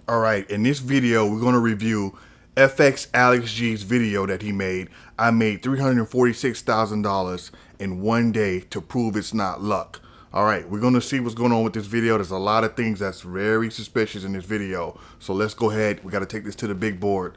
All right, in this video, we're going to review fxaleg's video that he made. I made $346,000 in one day to prove it's not luck. All right, we're going to see what's going on with this video. There's a lot of things that's very suspicious in this video. So let's go ahead. We got to take this to the big board.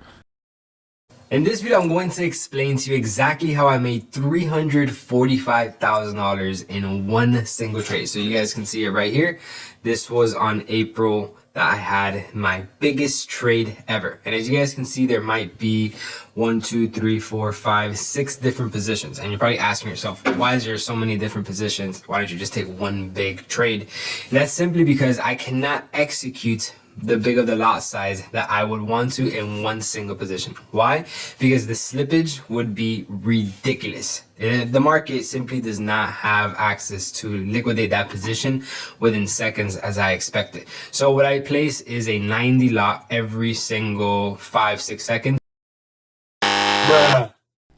In this video, I'm going to explain to you exactly how I made $345,000 in one single trade. So you guys can see it right here. This was on April that I had my biggest trade ever. And as you guys can see, there might be 1, 2, 3, 4, 5, 6 different positions. And you're probably asking yourself, why is there so many different positions? Why don't you just take one big trade? And that's simply because I cannot execute the big of the lot size that I would want to in one single position. Why? Because the slippage would be ridiculous. The market simply does not have access to liquidate that position within seconds as I expected. So what I place is a 90 lot every single 5-6 seconds. Bruh.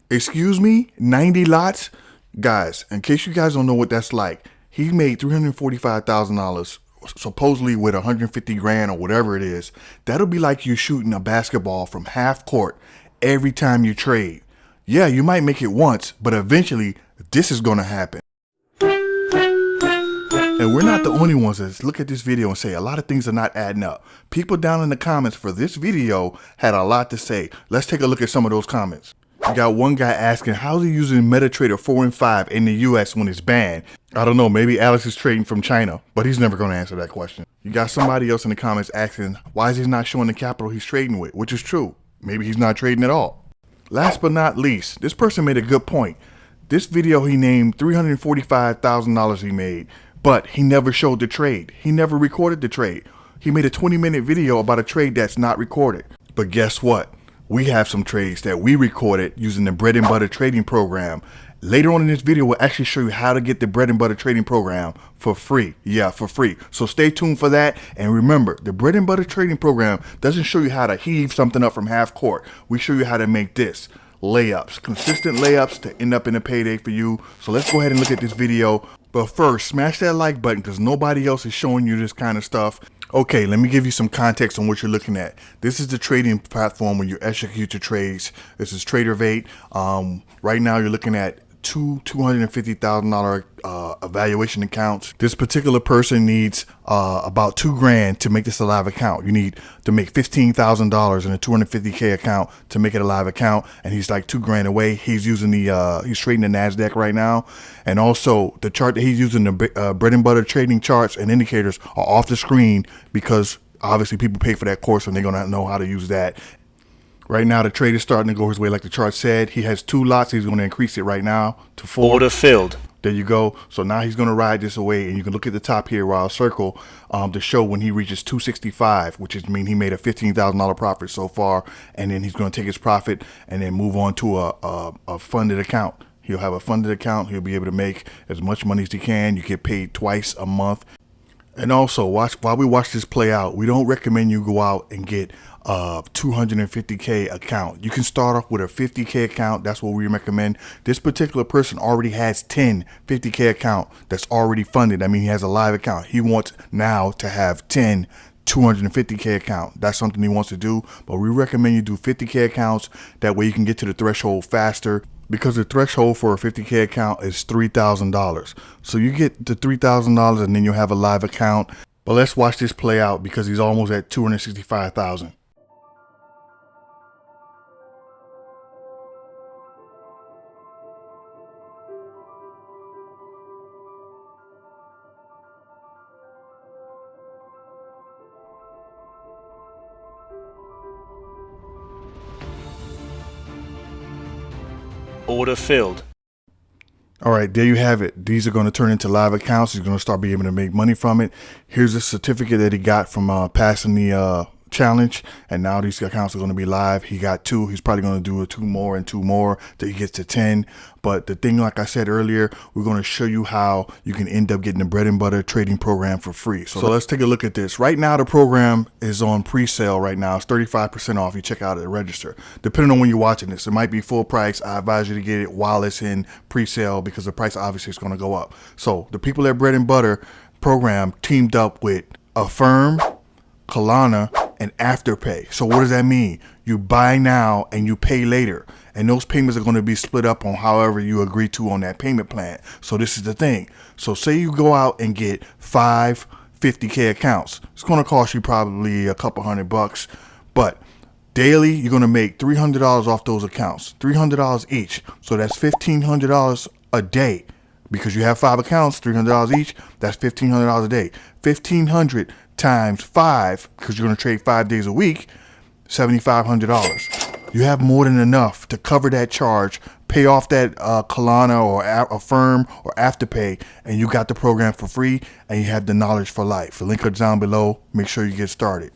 Excuse me? 90 lots? Guys, in case you guys don't know what that's like, he made $345,000 supposedly with 150 grand or whatever it is. That'll be like you shooting a basketball from half court every time you trade. Yeah, you might make it once, but eventually this is going to happen. And we're not the only ones that look at this video and say a lot of things are not adding up. People down in the comments for this video had a lot to say. Let's take a look at some of those comments. You got one guy asking, how's he using MetaTrader 4 and 5 in the US when it's banned? I don't know, maybe Alex is trading from China, but he's never going to answer that question. You got somebody else in the comments asking, why is he not showing the capital he's trading with? Which is true. Maybe he's not trading at all. Last but not least, this person made a good point. This video he named $345,000 he made, but he never showed the trade. He never recorded the trade. He made a 20-minute video about a trade that's not recorded. But guess what? We have some trades that we recorded using the bread and butter trading program. Later on in this video, we'll actually show you how to get the bread and butter trading program for free. Yeah, for free. So stay tuned for that. And remember, the bread and butter trading program doesn't show you how to heave something up from half court. We show you how to make this layups, consistent layups to end up in a payday for you. So let's go ahead and look at this video. But first, smash that like button because nobody else is showing you this kind of stuff. Okay, let me give you some context on what you're looking at. This is the trading platform when you execute your trades. This is TraderVate. Right now you're looking at two $250,000 evaluation accounts. This particular person needs about $2 grand to make this a live account. You need to make $15,000 in a 250K account to make it a live account, and he's like $2 grand away. He's using the he's trading the NASDAQ right now, and also the chart that he's using, the bread and butter trading charts and indicators are off the screen because obviously people pay for that course and they're gonna know how to use that. Right now, the trade is starting to go his way like the chart said. He has 2 lots. He's going to increase it right now to 4. Order filled. There you go. So now he's going to ride this away. And you can look at the top here where I'll circle to show when he reaches 265, which is mean he made a $15,000 profit so far. And then he's going to take his profit and then move on to a funded account. He'll have a funded account. He'll be able to make as much money as he can. You get paid twice a month. And also, while we watch this play out, we don't recommend you go out and get a 250K account. You can start off with a 50K account. That's what we recommend. This particular person already has 10 50K account that's already funded. I mean, he has a live account. He wants now to have 10 250K account. That's something he wants to do, but we recommend you do 50K accounts. That way you can get to the threshold faster, because the threshold for a 50K account is $3,000. So you get to $3,000 and then you'll have a live account. But let's watch this play out because he's almost at 265,000. Order filled. All right, there you have it. These are going to turn into live accounts. He's going to start being able to make money from it. Here's a certificate that he got from passing the challenge, and now these accounts are going to be live. He got 2. He's probably going to do 2 more and 2 more till he gets to 10. But the thing, like I said earlier, we're going to show you how you can end up getting the bread and butter trading program for free. So let's take a look at this. Right now, the program is on pre-sale right now. It's 35% off. You check out at the register. Depending on when you're watching this, it might be full price. I advise you to get it while it's in pre-sale because the price obviously is going to go up. So the people at Bread and Butter program teamed up with Affirm, Kalana, and Afterpay. So what does that mean? You buy now and you pay later. And those payments are going to be split up on however you agree to on that payment plan. So this is the thing. So say you go out and get 5 50K accounts. It's going to cost you probably a couple $100, but daily you're going to make $300 off those accounts, $300 each. So that's $1,500 a day. Because you have 5 accounts, $300 each, that's $1,500 a day. 1,500 times 5, because you're going to trade 5 days a week, $7,500. You have more than enough to cover that charge, pay off that Kalana or Affirm or Afterpay, and you got the program for free, and you have the knowledge for life. The link is down below. Make sure you get started.